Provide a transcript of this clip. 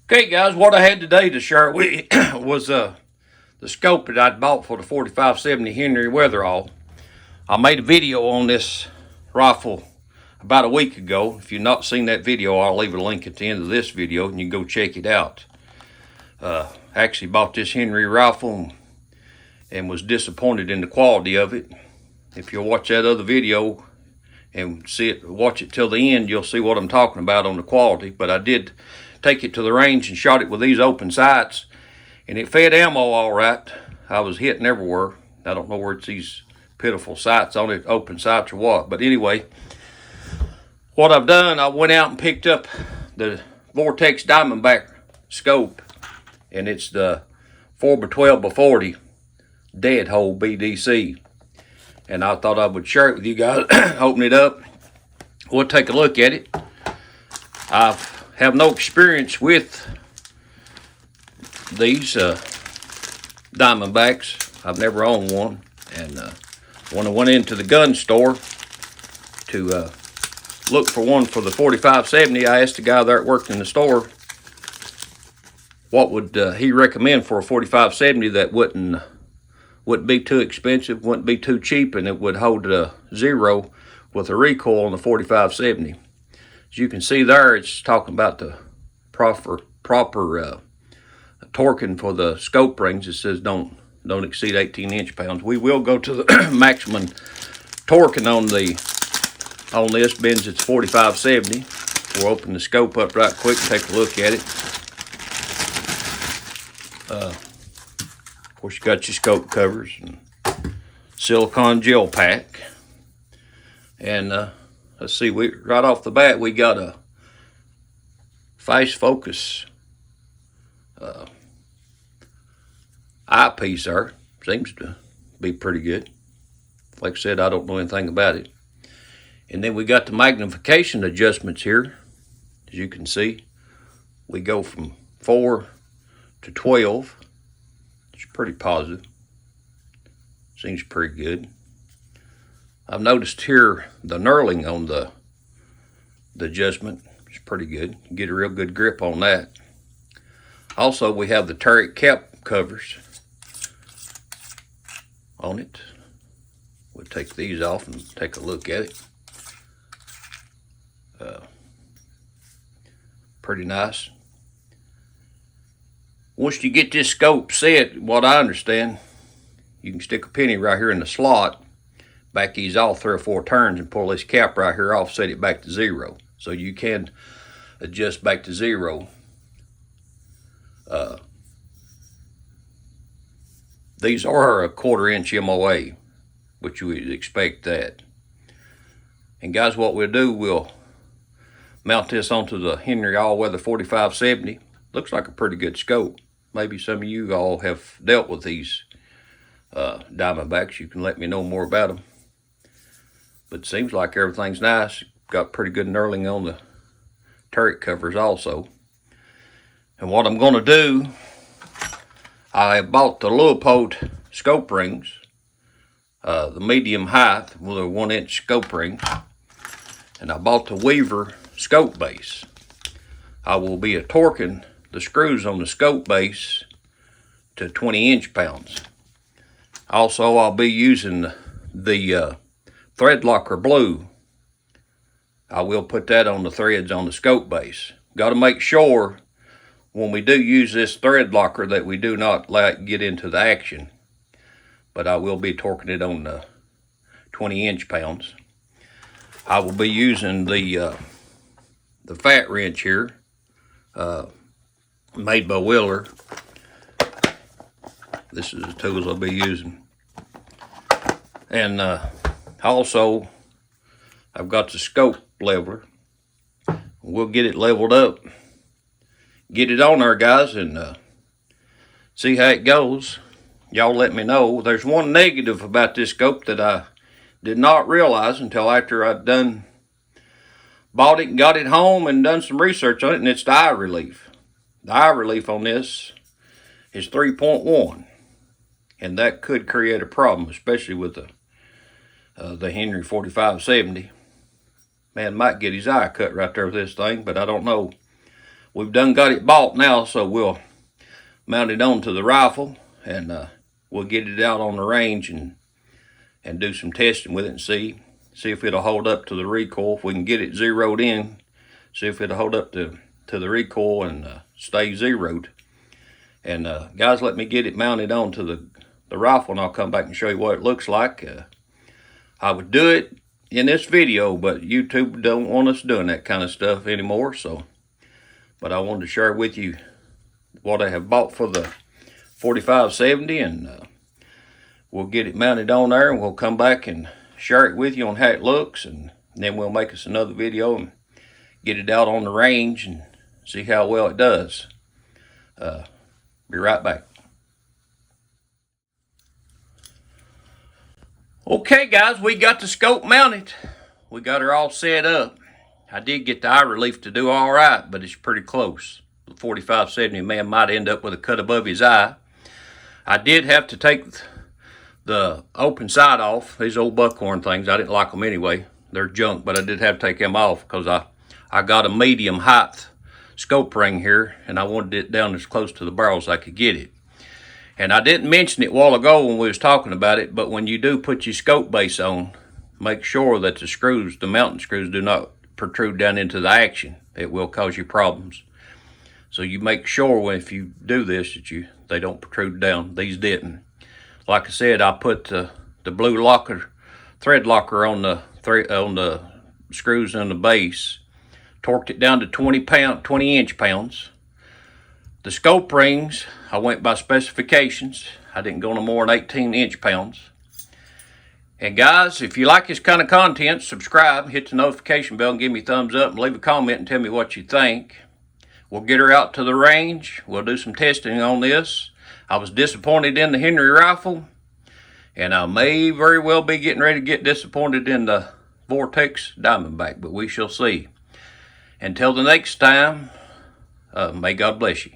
Okay, guys, what I had today to share with you was the scope that I'd bought for the 4570 Henry Weatherall. I made a video on this rifle about a week ago. If you've not seen that video, I'll leave a link at the end of this video and you can go check it out. Actually bought this Henry rifle and was disappointed in the quality of it. If you'll watch that other video and watch it till the end, you'll see what I'm talking about on the quality. But I did take it to the range and shot it with these open sights, and it fed ammo all right. I was hitting everywhere. I don't know where it's these pitiful sights on it, open sights or what. But anyway, what I've done, I went out and picked up the VORTEX DIAMONDBACK scope, and it's the 4x12x40 dead hole BDC. And I thought I would share it with you guys. Open it up. We'll take a look at it. I have no experience with these Diamondbacks. I've never owned one. And when I went into the gun store to look for one for the 4570, I asked the guy there that worked in the store what would he recommend for a 4570 that wouldn't be too expensive, wouldn't be too cheap, and it would hold a zero with a recoil on the 4570. As you can see there, it's talking about the proper torquing for the scope rings. It says don't exceed 18 inch-pounds. We will go to the maximum torquing on this, being it's 4570. We'll open the scope up right quick and take a look at it. Of course, you got your scope covers and silicone gel pack. And let's see, right off the bat, we got a fast focus eyepiece there. Seems to be pretty good. Like I said, I don't know anything about it. And then we got the magnification adjustments here. As you can see, we go from 4 to 12. It's pretty positive. Seems pretty good. I've noticed here the knurling on the adjustment is pretty good. You get a real good grip on that. Also, we have the turret cap covers on it. We'll take these off and take a look at it. Pretty nice. Once you get this scope set, what I understand, you can stick a penny right here in the slot, back these off 3 or 4 turns and pull this cap right here off, set it back to 0. So you can adjust back to 0. These are a 1/4 inch MOA, which you would expect that. And guys, what we'll do, we'll mount this onto the Henry all-weather 4570. Looks like a pretty good scope. Maybe some of you all have dealt with these Diamondbacks. You can let me know more about them. But it seems like everything's nice. Got pretty good knurling on the turret covers also. And what I'm going to do, I bought the Leupold scope rings, the medium height with a 1 inch scope ring. And I bought the Weaver scope base. I will be torquing the screws on the scope base to 20 inch-pounds. Also, I'll be using the thread locker blue. I will put that on the threads on the scope base. Got to make sure when we do use this thread locker that we do not let it get into the action. But I will be torquing it on the 20 inch-pounds. I will be using the fat wrench here, made by Wheeler. This is the tools I'll be using. And also, I've got the scope leveler. We'll get it leveled up, get it on there, guys, and see how it goes. Y'all let me know. There's one negative about this scope that I did not realize until after I'd bought it and got it home and done some research on it, and it's the eye relief. The eye relief on this is 3.1, and that could create a problem, especially with the Henry 4570. Man might get his eye cut right there with this thing, but I don't know we've done got it bought now, so we'll mount it onto the rifle, and we'll get it out on the range and do some testing with it and see if it'll hold up to the recoil. If we can get it zeroed in, see if it'll hold up to the recoil and stay zeroed. And guys, let me get it mounted onto the rifle, and I'll come back and show you what it looks like. I would do it in this video, but YouTube don't want us doing that kind of stuff anymore. But I wanted to share with you what I have bought for the 4570, and we'll get it mounted on there, and we'll come back and share it with you on how it looks, and then we'll make us another video and get it out on the range and see how well it does. Be right back. Okay guys, we got the scope mounted. We got her all set up. I did get the eye relief to do all right, but it's pretty close. The 4570 man might end up with a cut above his eye. I did have to take the open side off. These old buckhorn things, I didn't like them anyway. They're junk, but I did have to take them off because I got a medium height scope ring here, and I wanted it down as close to the barrel as I could get it. And I didn't mention it a while ago when we was talking about it, but when you do put your scope base on, make sure that the screws, the mounting screws, do not protrude down into the action. It will cause you problems. So you make sure if you do this that they don't protrude down. These didn't. Like I said, I put the blue thread locker on the screws on the base, torqued it down to 20 inch pounds. The scope rings, I went by specifications. I didn't go no more than 18 inch pounds. And guys, if you like this kind of content, subscribe, hit the notification bell, and give me a thumbs up, and leave a comment and tell me what you think. We'll get her out to the range. We'll do some testing on this. I was disappointed in the Henry rifle, and I may very well be getting ready to get disappointed in the VORTEX Diamondback, but we shall see. Until the next time, may God bless you.